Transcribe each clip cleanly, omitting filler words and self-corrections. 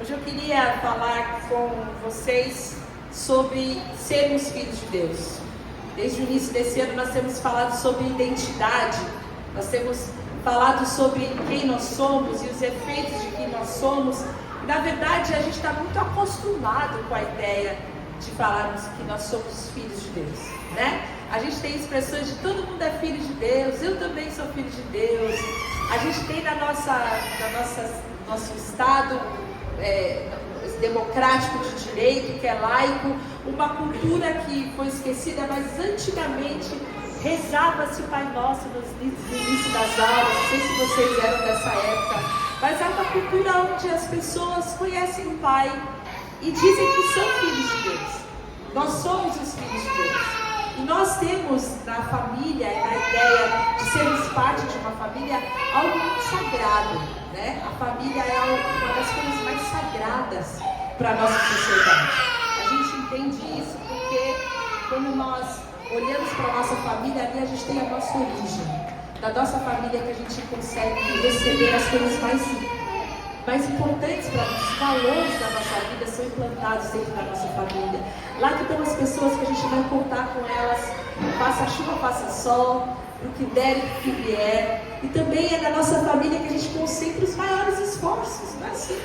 Hoje eu queria falar com vocês sobre sermos filhos de Deus. Desde o início desse ano nós temos falado sobre identidade, nós temos falado sobre quem nós somos e os efeitos de quem nós somos. E, na verdade, a gente está muito acostumado com a ideia de falarmos que nós somos filhos de Deus, né? A gente tem expressões de todo mundo é filho de Deus, eu também sou filho de Deus. A gente tem nosso Estado democrático de direito, que é laico, uma cultura que foi esquecida, mas antigamente rezava-se o Pai Nosso no início das aulas. Não sei se vocês eram dessa época, mas é uma cultura onde as pessoas conhecem o Pai e dizem que são filhos de Deus. Nós somos os filhos de Deus. E nós temos na família e na ideia de sermos parte de uma família algo muito sagrado, né? A família é uma das coisas mais sagradas para a nossa sociedade. A gente entende isso porque quando nós olhamos para a nossa família, ali a gente tem a nossa origem. Da nossa família que a gente consegue receber as coisas mais importantes para nós, os valores da nossa vida são implantados dentro da nossa família. Lá que estão as pessoas que a gente vai contar com elas, faça chuva, faça sol, o que der e o que vier. E também é da nossa família que a gente concentra os maiores esforços, não é assim?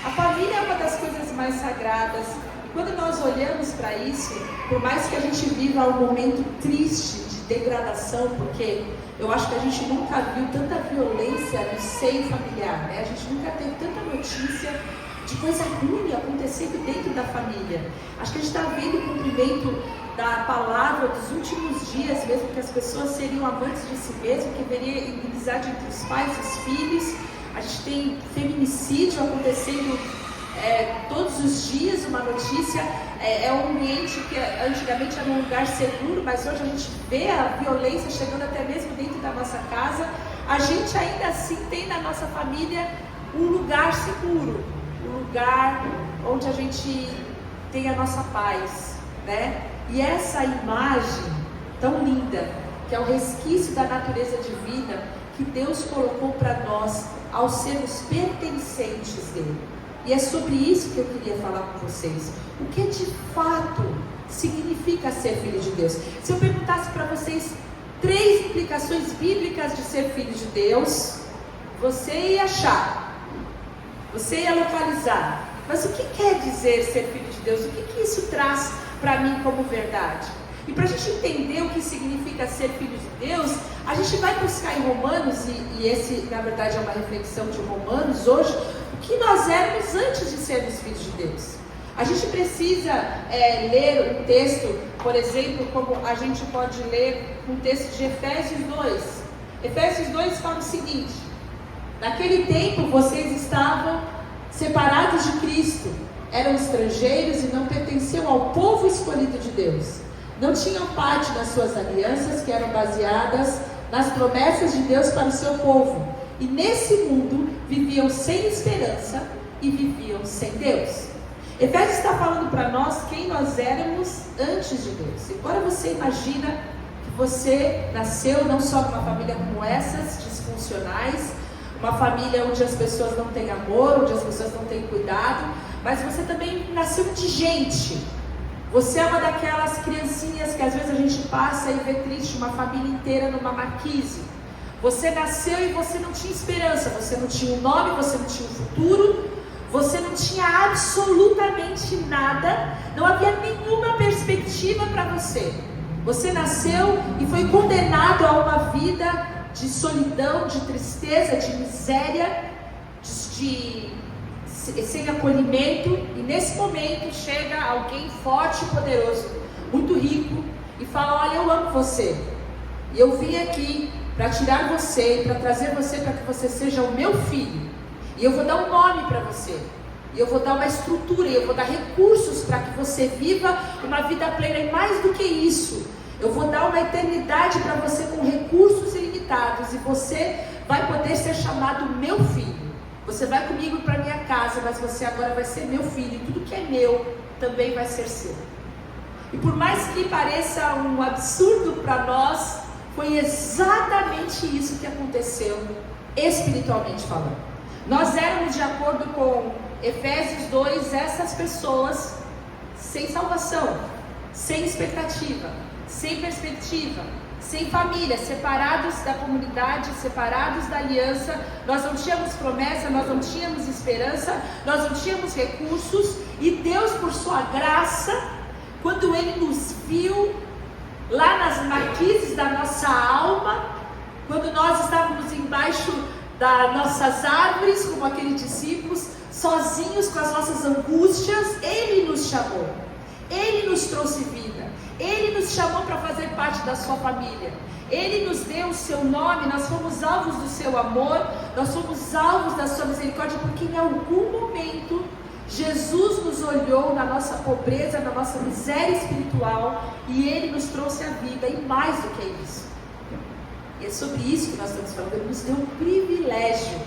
A família é uma das coisas mais sagradas. Quando nós olhamos para isso, por mais que a gente viva um momento triste de degradação, porque eu acho que a gente nunca viu tanta violência no seio familiar, né? A gente nunca teve tanta notícia de coisa ruim acontecendo dentro da família. Acho que a gente está vendo o cumprimento da palavra dos últimos dias, mesmo que as pessoas seriam amantes de si mesmo, que haveria inimizade entre os pais e os filhos. A gente tem feminicídio acontecendo todos os dias, uma notícia. É um ambiente que antigamente era um lugar seguro, mas hoje a gente vê a violência chegando até mesmo dentro da nossa casa. A gente ainda assim tem na nossa família um lugar seguro, um lugar onde a gente tem a nossa paz, né? E essa imagem tão linda, que é o resquício da natureza divina que Deus colocou para nós ao sermos pertencentes dele. E é sobre isso que eu queria falar com vocês. O que de fato significa ser filho de Deus? Se eu perguntasse para vocês 3 implicações bíblicas de ser filho de Deus, você ia achar, você ia localizar. Mas o que quer dizer ser filho de Deus? O que isso traz para mim como verdade? E para a gente entender o que significa ser filho de Deus, a gente vai buscar em Romanos, e esse na verdade é uma reflexão de Romanos hoje, o que nós éramos antes de sermos filhos de Deus. A gente precisa ler um texto, por exemplo, como a gente pode ler um texto de Efésios 2. Efésios 2 fala o seguinte: naquele tempo vocês estavam separados de Cristo, eram estrangeiros e não pertenciam ao povo escolhido de Deus. Não tinham parte das suas alianças que eram baseadas nas promessas de Deus para o seu povo. E nesse mundo viviam sem esperança e viviam sem Deus. Efésios está falando para nós quem nós éramos antes de Deus. E agora você imagina que você nasceu não só numa família como essas, disfuncionais, uma família onde as pessoas não têm amor, onde as pessoas não têm cuidado, mas você também nasceu de gente. Você é uma daquelas criancinhas que às vezes a gente passa e vê triste, uma família inteira numa marquise. Você nasceu e você não tinha esperança, você não tinha um nome, você não tinha um futuro, você não tinha absolutamente nada, não havia nenhuma perspectiva para você. Você nasceu e foi condenado a uma vida de solidão, de tristeza, de miséria, sem acolhimento, e nesse momento chega alguém forte e poderoso, muito rico, e fala: olha, eu amo você, e eu vim aqui para tirar você, para trazer você para que você seja o meu filho, e eu vou dar um nome para você, e eu vou dar uma estrutura, e eu vou dar recursos para que você viva uma vida plena, e mais do que isso, eu vou dar uma eternidade para você com recursos ilimitados, e você vai poder ser chamado meu filho. Você vai comigo para minha casa, mas você agora vai ser meu filho, e tudo que é meu também vai ser seu. E por mais que pareça um absurdo para nós, foi exatamente isso que aconteceu espiritualmente falando. Nós éramos, de acordo com Efésios 2, essas pessoas sem salvação, sem expectativa, sem perspectiva, sem família, separados da comunidade, separados da aliança, nós não tínhamos promessa, nós não tínhamos esperança, nós não tínhamos recursos, e Deus, por sua graça, quando Ele nos viu lá nas marquises da nossa alma, quando nós estávamos embaixo das nossas árvores, como aqueles discípulos, sozinhos com as nossas angústias, Ele nos chamou, Ele nos trouxe vida, Ele nos chamou para fazer parte da sua família, Ele nos deu o seu nome, nós fomos alvos do seu amor, nós fomos alvos da sua misericórdia, porque em algum momento Jesus nos olhou na nossa pobreza, na nossa miséria espiritual, e Ele nos trouxe a vida, e mais do que isso. E é sobre isso que nós estamos falando. Ele nos deu o privilégio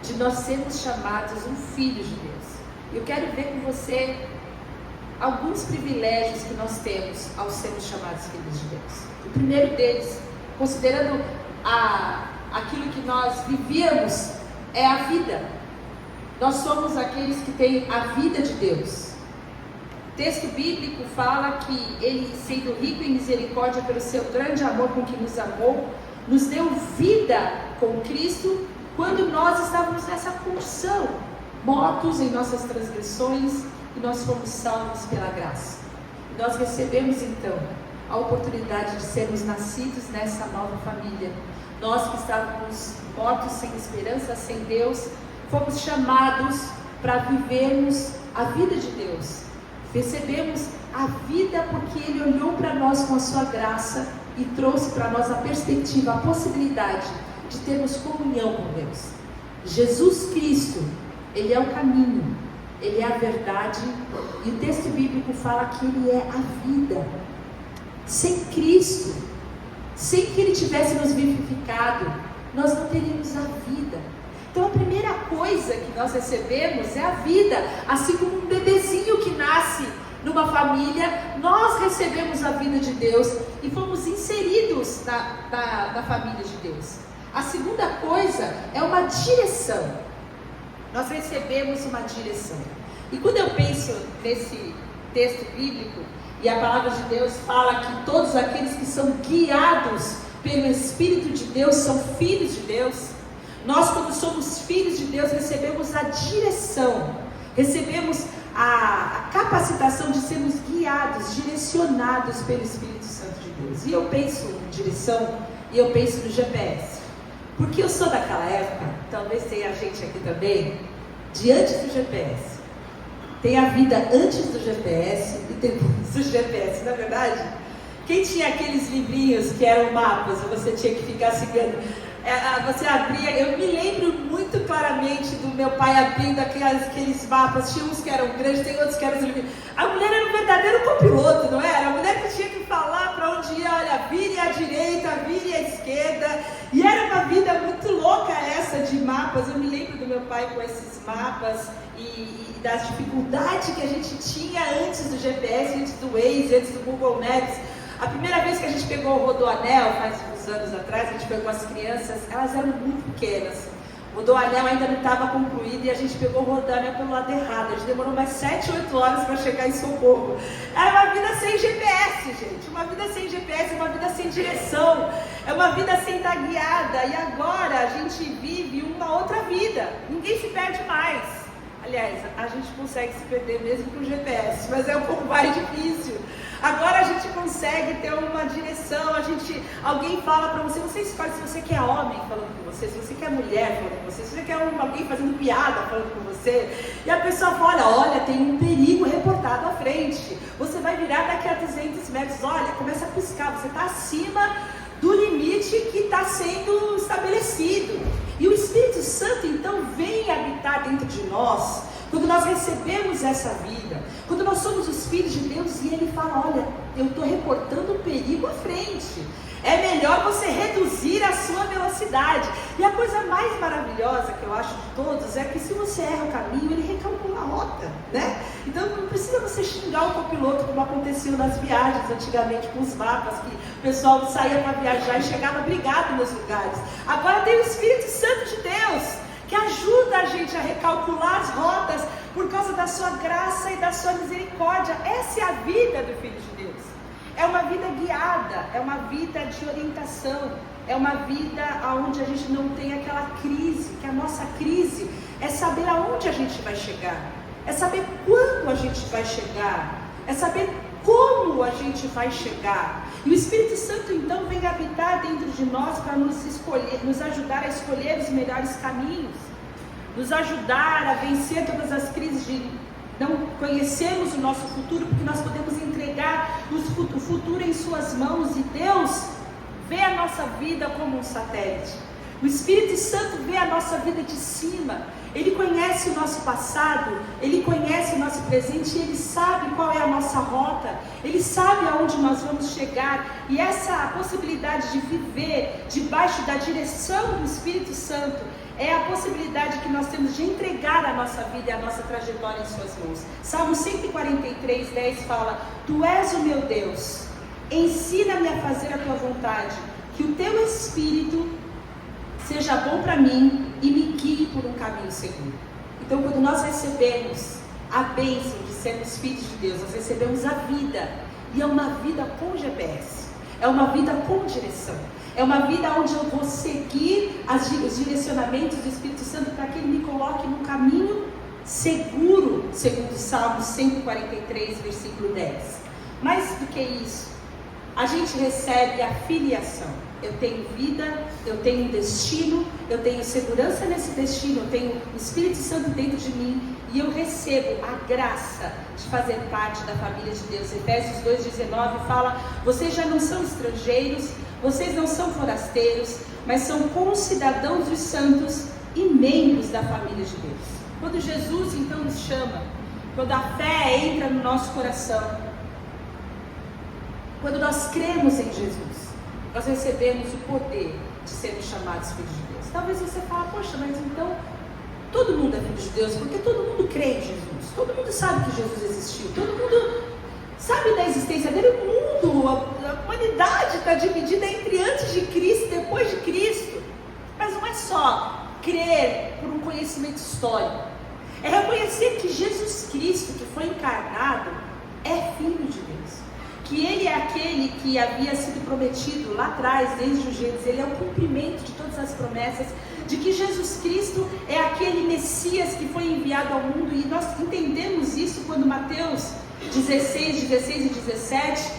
de nós sermos chamados um filho de Deus. Eu quero ver com você alguns privilégios que nós temos ao sermos chamados filhos de Deus. O primeiro deles, considerando aquilo que nós vivíamos, é a vida. Nós somos aqueles que têm a vida de Deus. O texto bíblico fala que Ele, sendo rico em misericórdia pelo seu grande amor com que nos amou, nos deu vida com Cristo quando nós estávamos nessa condição, mortos em nossas transgressões, e nós fomos salvos pela graça. E nós recebemos então a oportunidade de sermos nascidos nessa nova família. Nós que estávamos mortos, sem esperança, sem Deus, fomos chamados para vivermos a vida de Deus. Recebemos a vida porque Ele olhou para nós com a sua graça e trouxe para nós a perspectiva, a possibilidade de termos comunhão com Deus. Jesus Cristo, Ele é o caminho, Ele é a verdade, e o texto bíblico fala que Ele é a vida. Sem Cristo, sem que Ele tivesse nos vivificado, nós não teríamos a vida. Então a primeira coisa que nós recebemos é a vida. Assim como um bebezinho que nasce numa família, nós recebemos a vida de Deus e fomos inseridos na família de Deus. A segunda coisa é uma direção. Nós recebemos uma direção. E quando eu penso nesse texto bíblico, e a palavra de Deus fala que todos aqueles que são guiados pelo Espírito de Deus são filhos de Deus. Nós, quando somos filhos de Deus, recebemos a direção, recebemos a capacitação de sermos guiados, direcionados pelo Espírito Santo de Deus. E eu penso em direção, e eu penso no GPS, porque eu sou daquela época, talvez tenha gente aqui também, de antes do GPS. Tem a vida antes do GPS e depois do GPS, não é verdade? Quem tinha aqueles livrinhos que eram mapas, você tinha que ficar seguindo, você abria, eu me lembro muito claramente do meu pai abrindo aqueles mapas, tinha uns que eram grandes, tem outros que eram livrinhos. A mulher era um verdadeiro copiloto, não era? A mulher que tinha que falar para onde ia, olha, vire à direita, vire à esquerda, e era uma vida muito louca essa de mapas. Eu me lembro do meu pai com esses mapas e das dificuldades que a gente tinha antes do GPS, antes do Waze, antes do Google Maps. A primeira vez que a gente pegou o Rodoanel, faz uns anos atrás, a gente pegou as crianças, elas eram muito pequenas. O Rodoanel ainda não estava concluído e a gente pegou o Rodoanel pelo lado errado. A gente demorou mais 7, 8 horas para chegar em Socorro. Era uma vida sem GPS, gente. Uma vida sem GPS, uma vida sem direção. É uma vida sem estar guiada. E agora a gente vive uma outra vida. Ninguém se perde mais. Aliás, a gente consegue se perder mesmo com o GPS, mas é um pouco mais difícil. Agora a gente consegue ter uma direção, alguém fala para você, você escolhe se você quer homem falando com você, se você quer mulher falando com você, se você quer alguém fazendo piada falando com você, e a pessoa fala, olha, tem um perigo reportado à frente, você vai virar daqui a 200 metros, olha, começa a piscar, você está acima do limite que está sendo estabelecido. E o Espírito Santo então vem habitar dentro de nós, quando nós recebemos essa vida, quando nós somos os filhos de Deus, e Ele fala, olha, eu estou reportando o perigo à frente, é melhor você reduzir a sua velocidade. E a coisa mais maravilhosa que eu acho de todos é que se você erra o caminho, Ele recalcula a rota, né? Então não precisa você xingar o copiloto como aconteceu nas viagens antigamente com os mapas, que o pessoal saía para viajar e chegava brigado nos lugares. Agora tem o Espírito Santo de Deus, que ajuda a gente a recalcular as rotas por causa da sua graça e da sua misericórdia. Essa é a vida do Filho de Deus. É uma vida guiada, é uma vida de orientação, é uma vida onde a gente não tem aquela crise, que a nossa crise é saber aonde a gente vai chegar, é saber quando a gente vai chegar, é saber como a gente vai chegar. E o Espírito Santo então vem habitar dentro de nós para nos ajudar a escolher os melhores caminhos, nos ajudar a vencer todas as crises de não conhecermos o nosso futuro, porque nós podemos entregar o futuro em suas mãos, e Deus vê a nossa vida como um satélite. O Espírito Santo vê a nossa vida de cima. Ele conhece o nosso passado, Ele conhece o nosso presente, e Ele sabe qual é a nossa rota, Ele sabe aonde nós vamos chegar. E essa possibilidade de viver debaixo da direção do Espírito Santo é a possibilidade que nós temos de entregar a nossa vida e a nossa trajetória em suas mãos. Salmo 143, 10 fala: Tu és o meu Deus, ensina-me a fazer a tua vontade, que o teu Espírito seja bom para mim e me guie por um caminho seguro. Então, quando nós recebemos a bênção de sermos filhos de Deus, nós recebemos a vida, e é uma vida com GPS, é uma vida com direção, é uma vida onde eu vou seguir os direcionamentos do Espírito Santo para que Ele me coloque num caminho seguro, segundo Salmo 143, versículo 10. Mais do que isso, a gente recebe a filiação. Eu tenho vida, eu tenho destino, eu tenho segurança nesse destino, eu tenho o Espírito Santo dentro de mim, e eu recebo a graça de fazer parte da família de Deus. Efésios 2,19 fala: vocês já não são estrangeiros, vocês não são forasteiros, mas são concidadãos dos santos e membros da família de Deus. Quando Jesus então nos chama, quando a fé entra no nosso coração, quando nós cremos em Jesus, nós recebemos o poder de sermos chamados filhos de Deus. Talvez você fale: poxa, mas então todo mundo é filho de Deus, porque todo mundo crê em Jesus, todo mundo sabe que Jesus existiu, todo mundo sabe da existência dele. O mundo, a humanidade está dividida entre antes de Cristo e depois de Cristo. Mas não é só crer por um conhecimento histórico, é reconhecer que Jesus Cristo, que foi encarnado, é filho de Deus, que Ele é aquele que havia sido prometido lá atrás, desde o Gênesis. Ele é o cumprimento de todas as promessas, de que Jesus Cristo é aquele Messias que foi enviado ao mundo. E nós entendemos isso quando Mateus 16 e 17,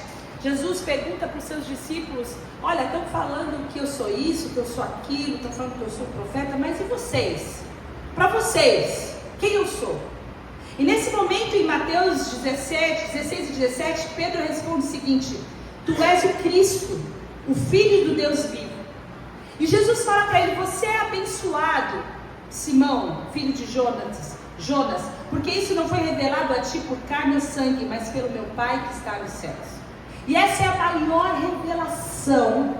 Jesus pergunta para os seus discípulos: olha, estão falando que eu sou isso, que eu sou aquilo, estão falando que eu sou profeta, mas e vocês? Para vocês, quem eu sou? E nesse momento, em Mateus 16 e 17, Pedro responde o seguinte: Tu és o Cristo, o Filho do Deus vivo. E Jesus fala para ele: você é abençoado, Simão, filho de Jonas, porque isso não foi revelado a ti por carne ou sangue, mas pelo meu Pai que está nos céus. E essa é a maior revelação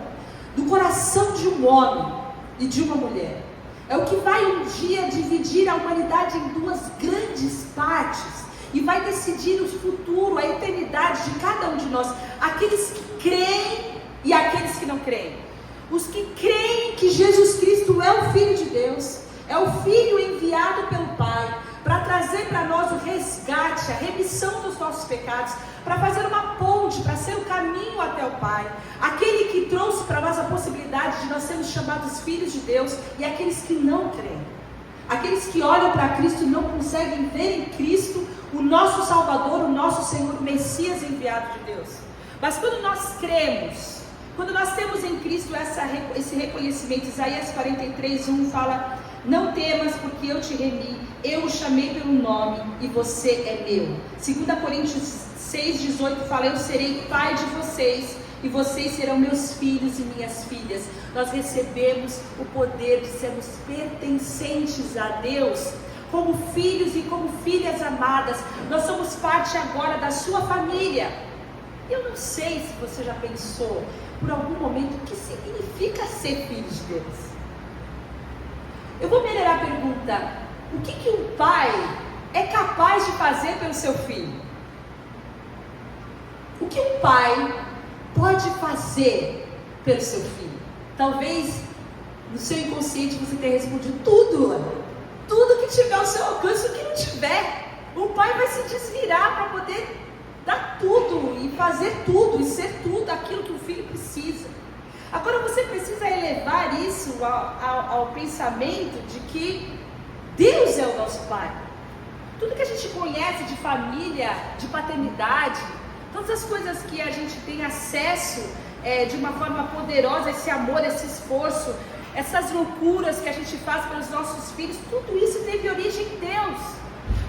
do coração de um homem e de uma mulher. É o que vai um dia dividir a humanidade em duas grandes partes e vai decidir o futuro, a eternidade de cada um de nós. Aqueles que creem e aqueles que não creem. Os que creem que Jesus Cristo é o Filho de Deus, é o Filho enviado pelo Pai para trazer para nós o resgate, a remissão dos nossos pecados, para fazer uma ponte, para ser o caminho até o Pai. Aquele que trouxe para nós a possibilidade de nós sermos chamados filhos de Deus, e aqueles que não creem, aqueles que olham para Cristo e não conseguem ver em Cristo o nosso Salvador, o nosso Senhor, o Messias enviado de Deus. Mas quando nós cremos, quando nós temos em Cristo esse reconhecimento, Isaías 43:1 fala: não temas, porque eu te remi, eu o chamei pelo nome e você é meu. 2 Coríntios 6:18 fala: eu serei pai de vocês e vocês serão meus filhos e minhas filhas. Nós recebemos o poder de sermos pertencentes a Deus, como filhos e como filhas amadas. Nós somos parte agora da sua família. Eu não sei se você já pensou por algum momento o que significa ser filho de Deus. Eu vou melhorar a pergunta: o que um pai é capaz de fazer pelo seu filho? O que um pai pode fazer pelo seu filho? Talvez no seu inconsciente você tenha respondido tudo. que tiver ao seu alcance, o que não tiver. O pai vai se desvirar para poder dar tudo e fazer tudo e ser tudo aquilo que o filho precisa. Agora você precisa elevar isso ao pensamento de que Deus é o nosso pai. Tudo que a gente conhece de família, de paternidade, todas as coisas que a gente tem acesso de uma forma poderosa, esse amor, esse esforço, essas loucuras que a gente faz pelos nossos filhos, tudo isso teve origem em Deus.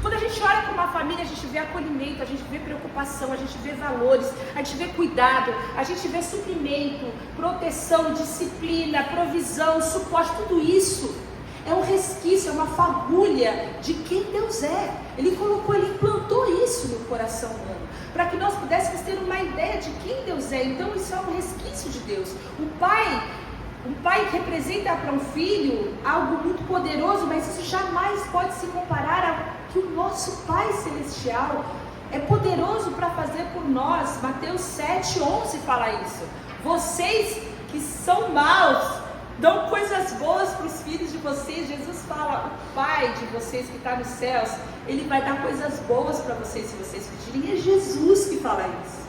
Quando a gente olha para uma família, a gente vê acolhimento, a gente vê preocupação, a gente vê valores, a gente vê cuidado, a gente vê suprimento, proteção, disciplina, provisão, suporte, tudo isso é um resquício, é uma fagulha de quem Deus é. Ele colocou, Ele implantou isso no coração humano, para que nós pudéssemos ter uma ideia de quem Deus é. Então isso é um resquício de Deus. Um pai representa para um filho algo muito poderoso, mas isso jamais pode se comparar a que o nosso Pai Celestial é poderoso para fazer por nós. Mateus 7:11 fala isso. Vocês que são maus, dão coisas boas para os filhos de vocês. Jesus fala, o Pai de vocês que está nos céus, Ele vai dar coisas boas para vocês se vocês pedirem. É Jesus que fala isso.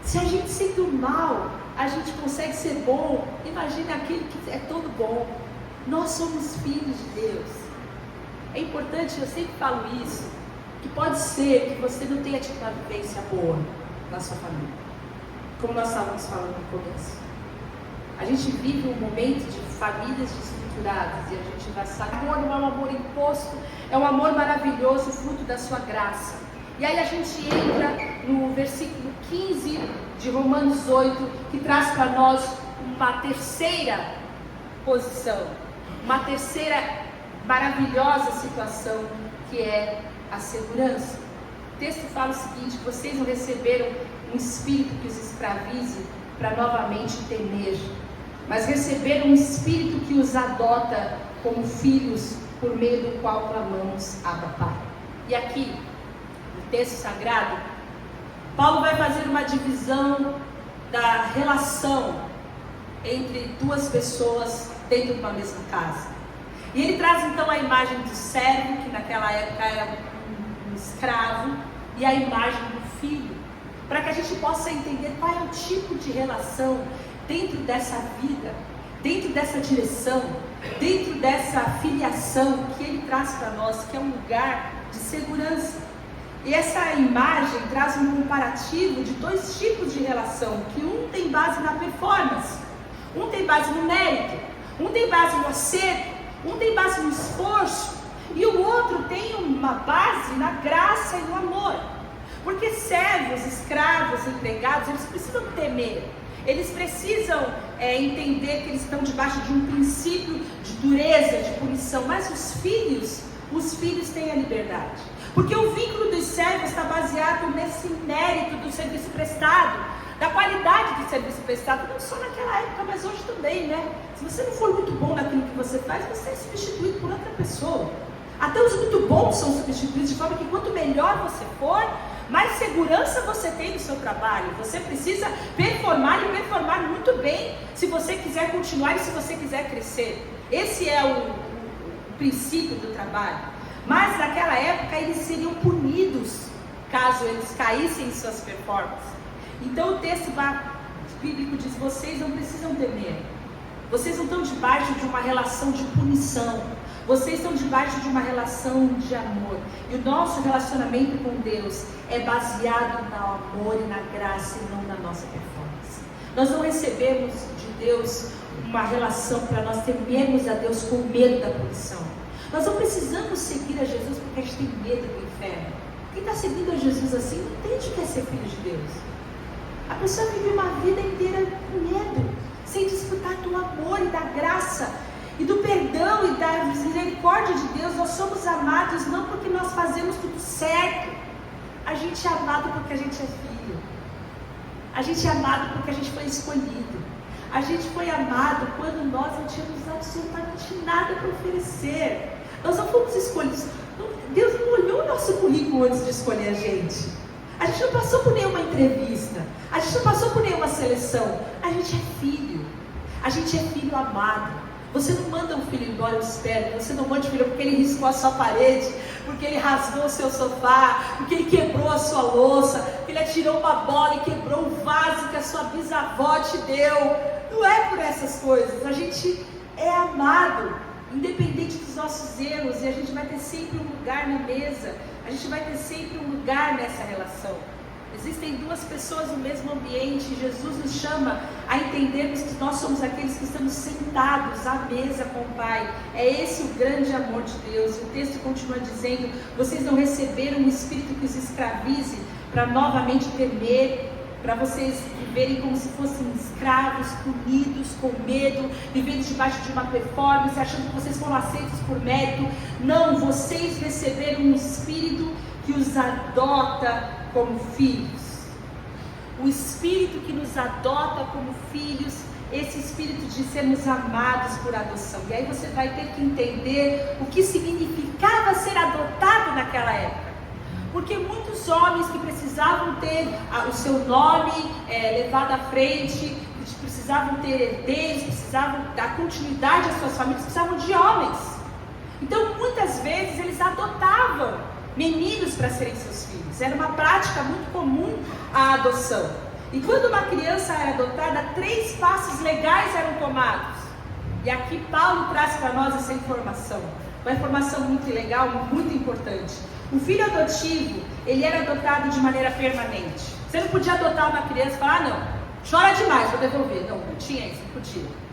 Se a gente sendo mal, a gente consegue ser bom, imagine aquele que é todo bom. Nós somos filhos de Deus. É importante, eu sempre falo isso, que pode ser que você não tenha tido uma vivência boa na sua família, como nós estávamos falando no começo. A gente vive um momento de famílias desestruturadas e a gente vai saber, amor não é um amor imposto, é um amor maravilhoso, fruto da sua graça. E aí a gente entra no versículo 15 de Romanos 8, que traz para nós uma terceira posição, uma terceira maravilhosa situação, que é a segurança. O texto fala o seguinte: vocês não receberam um espírito que os escravize para novamente temer, mas receberam um espírito que os adota como filhos, por meio do qual clamamos Abba Pai. E aqui, no texto sagrado, Paulo vai fazer uma divisão da relação entre duas pessoas dentro de uma mesma casa. E ele traz então a imagem do servo, que naquela época era um escravo, e a imagem do filho, para que a gente possa entender qual é o tipo de relação dentro dessa vida, dentro dessa direção, dentro dessa filiação que ele traz para nós, que é um lugar de segurança. E essa imagem traz um comparativo de dois tipos de relação, que um tem base na performance, um tem base no mérito, um tem base no acerto, um tem base no esforço, e o outro tem uma base na graça e no amor. Porque servos, escravos, empregados, eles precisam temer, eles precisam entender que eles estão debaixo de um princípio de dureza, de punição. Mas os filhos têm a liberdade, porque o vínculo dos servos está baseado nesse mérito do serviço prestado, da qualidade do serviço prestado, não só naquela época, mas hoje também, né? Se você não for muito bom naquilo que você faz, você é substituído por outra pessoa. Até os muito bons são substituídos, de forma que quanto melhor você for, mais segurança você tem no seu trabalho. Você precisa performar e performar muito bem, se você quiser continuar e se você quiser crescer. Esse é o princípio do trabalho. Mas naquela época eles seriam punidos caso eles caíssem em suas performances. Então o texto bíblico diz: vocês não precisam temer, vocês não estão debaixo de uma relação de punição, vocês estão debaixo de uma relação de amor. E o nosso relacionamento com Deus é baseado no amor e na graça e não na nossa performance. Nós não recebemos de Deus uma relação para nós temermos a Deus com medo da punição. Nós não precisamos seguir a Jesus porque a gente tem medo do inferno. Quem está seguindo a Jesus assim não entende o que é ser filho de Deus. A pessoa vive uma vida inteira com medo, sem desfrutar do amor e da graça e do perdão e da misericórdia de Deus. Nós somos amados não porque nós fazemos tudo certo. A gente é amado porque a gente é filho. A gente é amado porque a gente foi escolhido. A gente foi amado quando nós não tínhamos absolutamente nada para oferecer. Nós não fomos escolhidos. Deus não olhou o nosso currículo antes de escolher a gente. A gente não passou por nenhuma entrevista. A gente não passou por nenhuma seleção. A gente é filho. A gente é filho amado. Você não manda um filho embora, eu espero. Você não manda o filho porque ele riscou a sua parede, porque ele rasgou o seu sofá, porque ele quebrou a sua louça, porque ele atirou uma bola e quebrou um vaso que a sua bisavó te deu. Não é por essas coisas. A gente é amado, independente dos nossos erros, e a gente vai ter sempre um lugar na mesa. A gente vai ter sempre um lugar nessa relação. Existem duas pessoas no mesmo ambiente. Jesus nos chama a entendermos que nós somos aqueles que estamos sentados à mesa com o Pai. É esse o grande amor de Deus. O texto continua dizendo: vocês não receberam um espírito que os escravize para novamente temer, para vocês viverem como se fossem escravos, punidos, com medo, vivendo debaixo de uma performance, achando que vocês foram aceitos por mérito. Não, vocês receberam um espírito que os adota como filhos. O espírito que nos adota como filhos, esse espírito de sermos amados por adoção. E aí você vai ter que entender o que significava ser adotado naquela época. Porque muitos homens que precisavam ter o seu nome levado à frente, precisavam ter herdeiros, precisavam dar continuidade às suas famílias, precisavam de homens. Então muitas vezes eles adotavam meninos para serem seus filhos. Era uma prática muito comum a adoção. E quando uma criança era adotada, 3 passos legais eram tomados. E aqui Paulo traz para nós essa informação. Uma informação muito legal, muito importante. O filho adotivo, ele era adotado de maneira permanente. Você não podia adotar uma criança e falar: não, chora demais, vou devolver. Não tinha isso, não podia.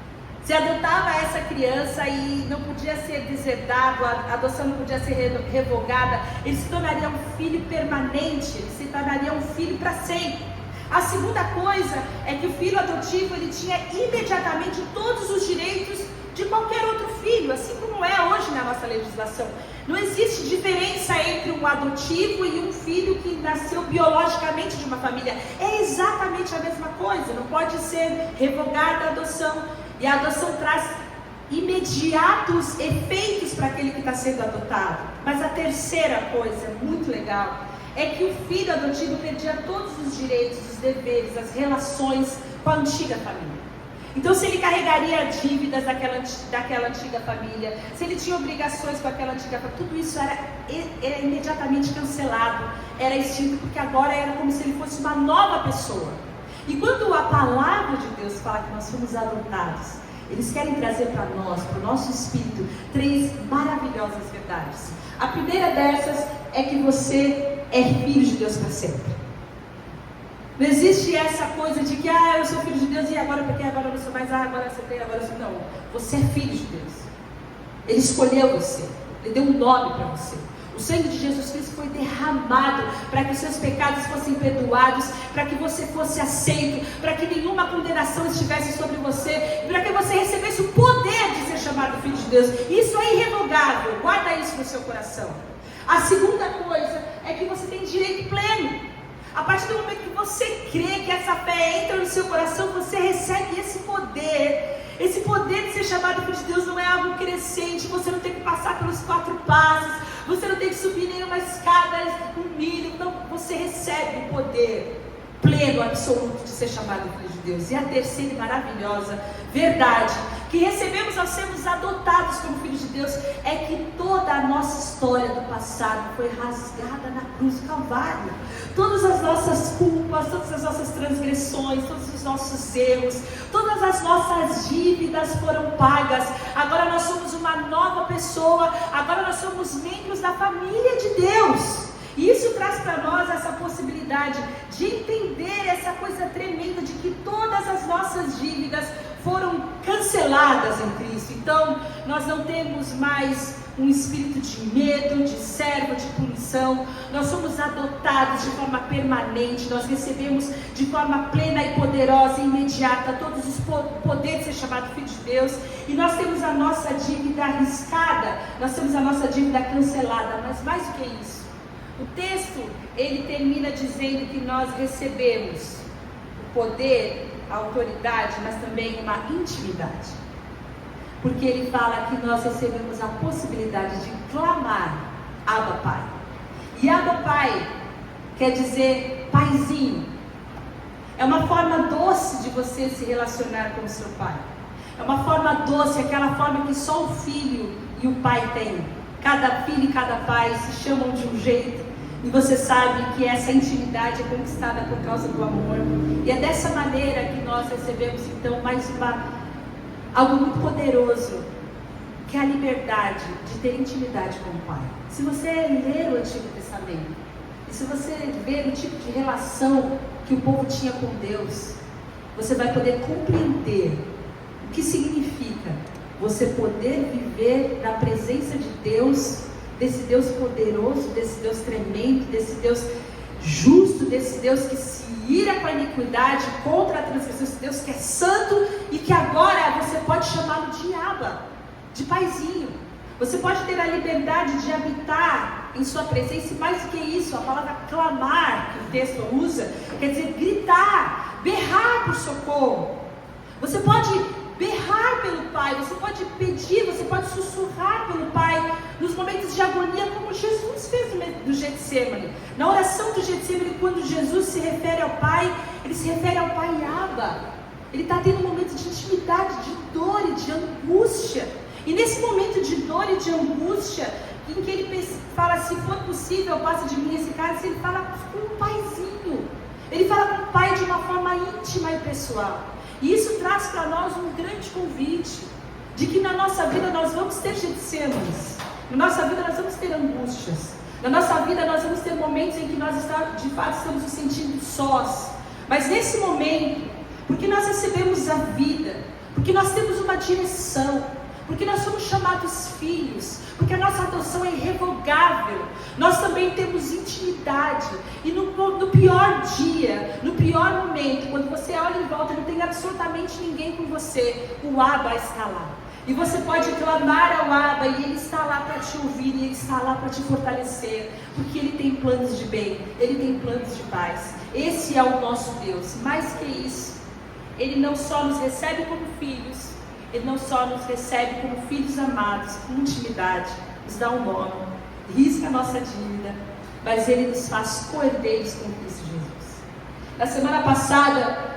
Você adotava essa criança e não podia ser deserdado, a adoção não podia ser revogada. Ele se tornaria um filho permanente, ele se tornaria um filho para sempre. A segunda coisa é que o filho adotivo, ele tinha imediatamente todos os direitos de qualquer outro filho, assim como é hoje na nossa legislação. Não existe diferença entre um adotivo e um filho que nasceu biologicamente de uma família. É exatamente a mesma coisa, não pode ser revogada a adoção. E a adoção traz imediatos efeitos para aquele que está sendo adotado. Mas a terceira coisa, muito legal, é que o filho adotivo perdia todos os direitos, os deveres, as relações com a antiga família. Então, se ele carregaria dívidas daquela antiga família, se ele tinha obrigações com aquela antiga família, tudo isso era imediatamente cancelado, era extinto, porque agora era como se ele fosse uma nova pessoa. E quando a palavra de Deus fala que nós somos adotados, eles querem trazer para nós, para o nosso espírito, 3 maravilhosas verdades. A primeira dessas é que você é filho de Deus para sempre. Não existe essa coisa de que, eu sou filho de Deus e agora porque agora eu não sou mais, agora você tem, agora eu sou. Não, você é filho de Deus. Ele escolheu você, ele deu um nome para você. O sangue de Jesus Cristo foi derramado para que os seus pecados fossem perdoados, para que você fosse aceito, para que nenhuma condenação estivesse sobre você, para que você recebesse o poder de ser chamado filho de Deus. Isso é irrevogável, guarda isso no seu coração. A segunda coisa é que você tem direito pleno. A partir do momento que você crê, que essa fé entra no seu coração, você recebe esse poder. Esse poder de ser chamado filho de Deus não é algo crescente, você não tem que passar pelos 4 passos, você não tem que subir nenhuma escada, um milho, não, você recebe o poder pleno, absoluto de ser chamado filho de Deus. E a terceira e maravilhosa verdade que recebemos ao sermos adotados como filhos de Deus é que toda a nossa história do passado foi rasgada na cruz do Calvário. Todas as nossas culpas, todas as nossas transgressões, todos os nossos erros, todas as nossas dívidas foram pagas. Agora nós somos uma nova pessoa, agora nós somos membros da família de Deus. E isso traz para nós essa possibilidade de entender essa coisa tremenda de que todas as nossas dívidas foram canceladas em Cristo. Então, nós não temos mais um espírito de medo, de servo, de punição. Nós somos adotados de forma permanente, nós recebemos de forma plena e poderosa e imediata todos os poderes de ser chamado filho de Deus. E nós temos a nossa dívida arriscada, nós temos a nossa dívida cancelada. Mas mais do que isso, o texto, ele termina dizendo que nós recebemos o poder, a autoridade, mas também uma intimidade. Porque ele fala que nós recebemos a possibilidade de clamar Abba Pai. E Abba Pai quer dizer paizinho. É uma forma doce de você se relacionar com o seu pai. É uma forma doce, aquela forma que só o filho e o pai têm. Cada filho e cada pai se chamam de um jeito. E você sabe que essa intimidade é conquistada por causa do amor. E é dessa maneira que nós recebemos então algo muito poderoso, que é a liberdade de ter intimidade com o Pai. Se você ler o Antigo Testamento, e se você ver o tipo de relação que o povo tinha com Deus, você vai poder compreender o que significa você poder viver na presença de Deus, desse Deus poderoso, desse Deus tremendo, desse Deus justo, desse Deus que se ira com a iniquidade, contra a transgressão, esse Deus que é santo e que agora você pode chamá-lo de Abba, de paizinho. Você pode ter a liberdade de habitar em sua presença, e mais do que isso, a palavra clamar, que o texto usa, quer dizer gritar, berrar por socorro. Você pode berrar pelo Pai, você pode pedir, você pode sussurrar pelo Pai, nos momentos de agonia, como Jesus fez no Getsemane. Na oração do Getsemane, quando Jesus se refere ao Pai, ele se refere ao Pai Abba. Ele está tendo um momento de intimidade, de dor e de angústia. E nesse momento de dor e de angústia, em que ele fala, se for possível, passa de mim esse cálice, ele fala com o Paizinho. Ele fala com o Pai de uma forma íntima e pessoal. E isso traz para nós um grande convite, de que na nossa vida nós vamos ter Getsêmanes, na nossa vida nós vamos ter angústias, na nossa vida nós vamos ter momentos em que nós de fato estamos nos sentindo sós. Mas nesse momento, porque nós recebemos a vida, porque nós temos uma direção, porque nós somos chamados filhos, porque a nossa adoção é irrevogável, nós também temos intimidade. E no pior dia, no pior momento, quando você olha em volta e não tem absolutamente ninguém com você, o Abba está lá. E você pode clamar ao Abba, e Ele está lá para te ouvir, e Ele está lá para te fortalecer, porque Ele tem planos de bem, Ele tem planos de paz. Esse é o nosso Deus. Mais que isso, Ele não só nos recebe como filhos, Ele não só nos recebe como filhos amados, com intimidade, nos dá um nome, risca a nossa dívida, mas Ele nos faz co-herdeiros com Cristo Jesus. Na semana passada,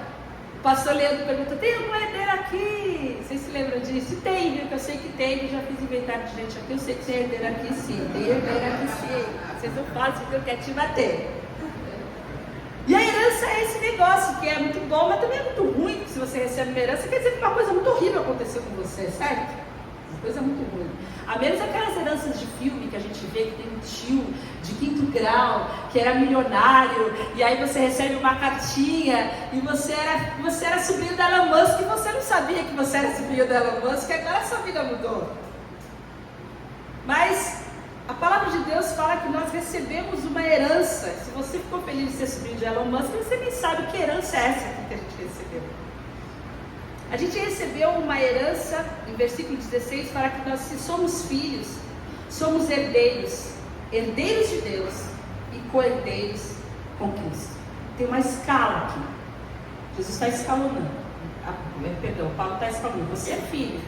o pastor Leandro perguntou, tem algum herdeiro aqui? Vocês se lembram disso? Tem, viu? Que eu sei que tem, eu já fiz inventário de gente aqui, eu sei que tem herdeiro aqui sim, tem herdeiro aqui sim. Vocês não falam, porque eu quero te bater. E a herança é esse negócio que é muito bom, mas também é muito ruim. Se você recebe uma herança, quer dizer que uma coisa muito horrível aconteceu com você, certo? Uma coisa muito ruim. A menos aquelas heranças de filme que a gente vê, que tem um tio de 5º grau, que era milionário, e aí você recebe uma cartinha, e você era sobrinho da Elon Musk, e você não sabia que você era sobrinho da Elon Musk, e agora a sua vida mudou. Mas a palavra de Deus fala que nós recebemos uma herança. Se você ficou feliz de ser sobrinho de Elon Musk, você nem sabe que herança é essa aqui que a gente recebeu. A gente recebeu uma herança, em versículo 16, fala que nós, se somos filhos, somos herdeiros, herdeiros de Deus e co-herdeiros com Cristo. Tem uma escala aqui. Jesus está escalonando. Paulo está escalonando. Você é filho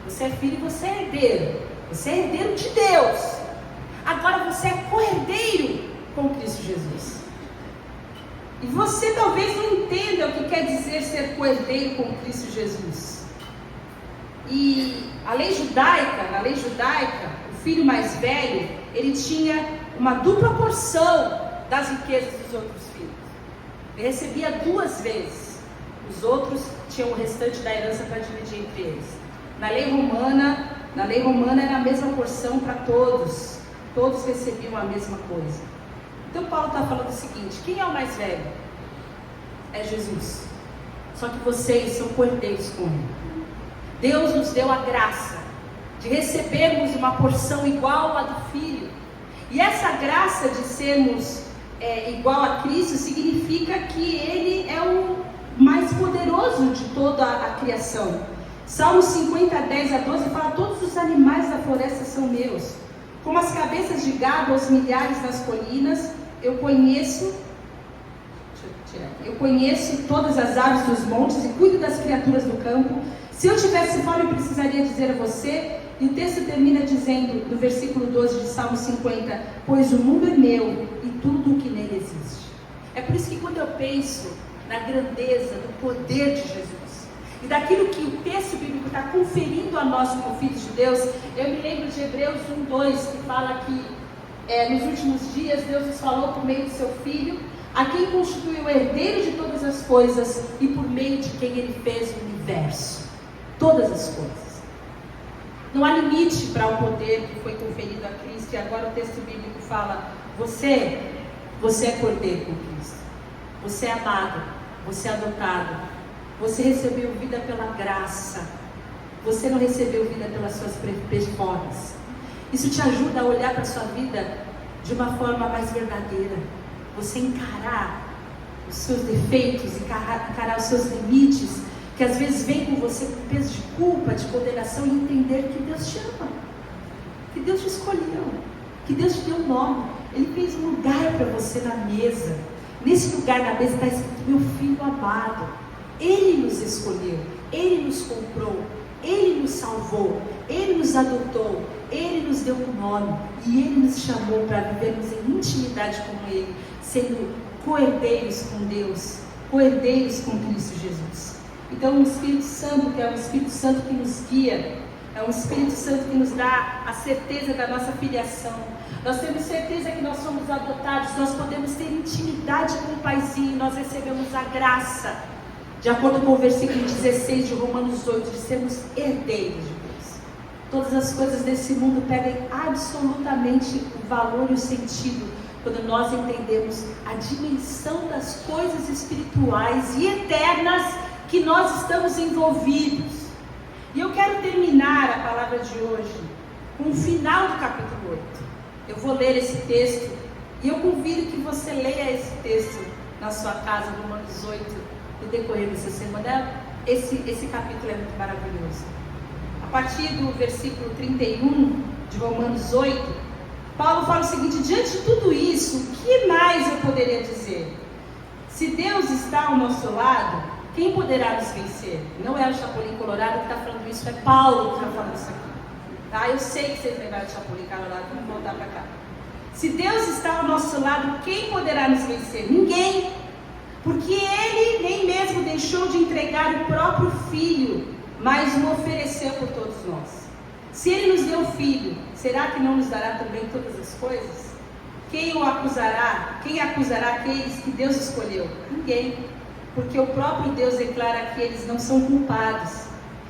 e você é herdeiro. Você é herdeiro de Deus. Agora você é co-herdeiro com Cristo Jesus. E você talvez não entenda o que quer dizer ser co-herdeiro com Cristo Jesus. E na lei judaica, o filho mais velho, ele tinha uma dupla porção das riquezas dos outros filhos. Ele recebia 2 vezes. Os outros tinham o restante da herança para dividir entre eles. Na lei romana era a mesma porção para todos. Todos recebiam a mesma coisa. Então Paulo está falando o seguinte: quem é o mais velho? É Jesus. Só que vocês são co-herdeiros com Ele. Deus nos deu a graça de recebermos uma porção igual à do Filho. E essa graça de sermos igual a Cristo significa que Ele é o mais poderoso de toda a criação. Salmo 50, 10 a 12 fala: todos os animais da floresta são meus, como as cabeças de gado aos milhares nas colinas. Eu conheço todas as aves dos montes e cuido das criaturas do campo. Se eu tivesse fome, eu precisaria dizer a você. E o texto termina dizendo, no versículo 12 de Salmo 50, pois o mundo é meu e tudo o que nele existe. É por isso que quando eu penso na grandeza, no poder de Jesus, e daquilo que o texto bíblico está conferindo a nós como filhos de Deus, eu me lembro de Hebreus 1:2, que fala que nos últimos dias Deus nos falou por meio do seu Filho, a quem constituiu o herdeiro de todas as coisas e por meio de quem Ele fez o universo. Todas as coisas. Não há limite para o poder que foi conferido a Cristo, e agora o texto bíblico fala, você é cordeiro com Cristo. Você é amado, você é adotado, você recebeu vida pela graça, você não recebeu vida pelas suas performances. Isso te ajuda a olhar para a sua vida de uma forma mais verdadeira, você encarar os seus defeitos, encarar os seus limites, que às vezes vem com você com peso de culpa, de condenação, e entender que Deus te ama, que Deus te escolheu, que Deus te deu um nome, Ele fez um lugar para você na mesa. Nesse lugar na mesa está escrito, meu filho amado. Ele nos escolheu, Ele nos comprou, Ele nos salvou, Ele nos adotou, Ele nos deu um nome, e Ele nos chamou para vivermos em intimidade com Ele, sendo co-herdeiros com Deus, co-herdeiros com Cristo Jesus. Então o Espírito Santo, que é o Espírito Santo que nos guia, é um Espírito Santo que nos dá a certeza da nossa filiação. Nós temos certeza que nós somos adotados, nós podemos ter intimidade com o Paizinho, nós recebemos a graça, de acordo com o versículo 16 de Romanos 8, de sermos herdeiros de Deus. Todas as coisas desse mundo perdem absolutamente o valor e o sentido quando nós entendemos a dimensão das coisas espirituais e eternas que nós estamos envolvidos. E eu quero terminar a palavra de hoje com o final do capítulo 8. Eu vou ler esse texto e eu convido que você leia esse texto na sua casa, Romanos 8, no decorrer dessa semana. Esse capítulo é muito maravilhoso. A partir do versículo 31 de Romanos 8, Paulo fala o seguinte: diante de tudo isso, o que mais eu poderia dizer? Se Deus está ao nosso lado, quem poderá nos vencer? Não é o Chapolin Colorado que está falando isso, é Paulo que está falando isso aqui. Tá? Eu sei que vocês lembraram de Chapolin Colorado, vamos voltar para cá. Se Deus está ao nosso lado, quem poderá nos vencer? Ninguém. Porque Ele nem mesmo deixou de entregar o próprio Filho, mas o ofereceu por todos nós. Se Ele nos deu o Filho, será que não nos dará também todas as coisas? Quem o acusará? Quem acusará aqueles que Deus escolheu? Ninguém. Porque o próprio Deus declara que eles não são culpados.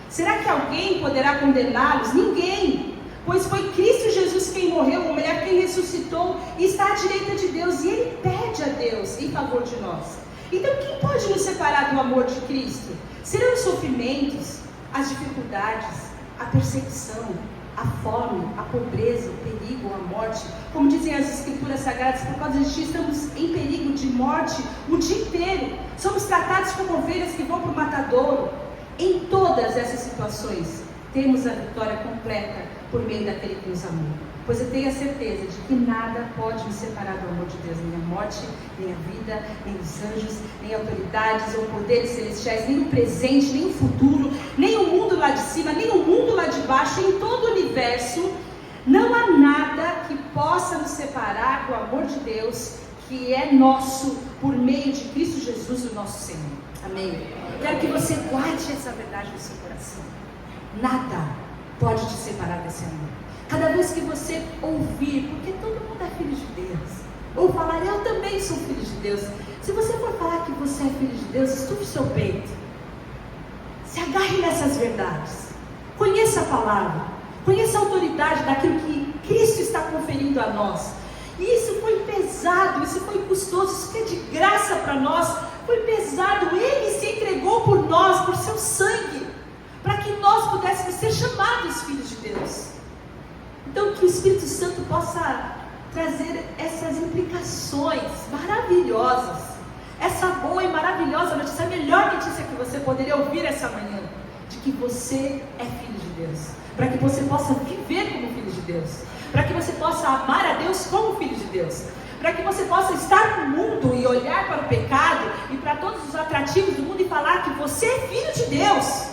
Será que alguém poderá condená-los? Ninguém. Pois foi Cristo Jesus quem morreu, ou melhor, quem ressuscitou e está à direita de Deus, e Ele pede a Deus em favor de nós. Então quem pode nos separar do amor de Cristo? Serão os sofrimentos, as dificuldades, a perseguição, a fome, a pobreza, o perigo, a morte? Como dizem as Escrituras Sagradas, por causa disso estamos em perigo de morte o dia inteiro. Somos tratados como ovelhas que vão para o matadouro. Em todas essas situações, temos a vitória completa por meio daquele que nos amou. Pois eu tenho a certeza de que nada pode me separar do amor de Deus, nem a morte, nem a vida, nem os anjos, nem autoridades ou poderes celestiais, nem o presente, nem o futuro, nem o mundo lá de cima, nem o mundo lá de baixo. Em todo o universo, não há nada que possa nos separar do amor de Deus, que é nosso por meio de Cristo Jesus, o nosso Senhor. Amém? Quero que você guarde essa verdade no seu coração. Nada pode te separar desse amor. Cada vez que você ouvir, porque todo mundo é filho de Deus, ou falar, eu também sou filho de Deus. Se você for falar que você é filho de Deus, estufe o seu peito. Se agarre nessas verdades. Conheça a palavra. Conheça a autoridade daquilo que Cristo está conferindo a nós. E isso foi pesado, isso foi custoso, isso foi de graça para nós. Foi pesado. Ele se entregou por nós, por seu sangue, para que nós pudéssemos ser chamados filhos de Deus. Então que o Espírito Santo possa trazer essas implicações maravilhosas, essa boa e maravilhosa notícia, a melhor notícia que você poderia ouvir essa manhã, de que você é filho de Deus, para que você possa viver como filho de Deus, para que você possa amar a Deus como filho de Deus, para que você possa estar no mundo e olhar para o pecado e para todos os atrativos do mundo e falar que você é filho de Deus,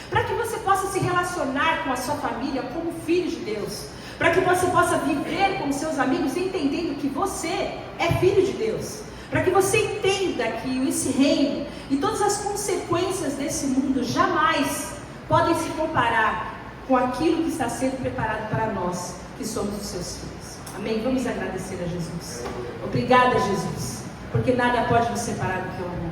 para que você possa se relacionar com a sua família como filho de Deus, para que você possa viver com seus amigos entendendo que você é filho de Deus, para que você entenda que esse reino e todas as consequências desse mundo jamais podem se comparar com aquilo que está sendo preparado para nós, que somos os seus filhos. Amém? Vamos agradecer a Jesus. Obrigada, Jesus, porque nada pode nos separar do teu amor.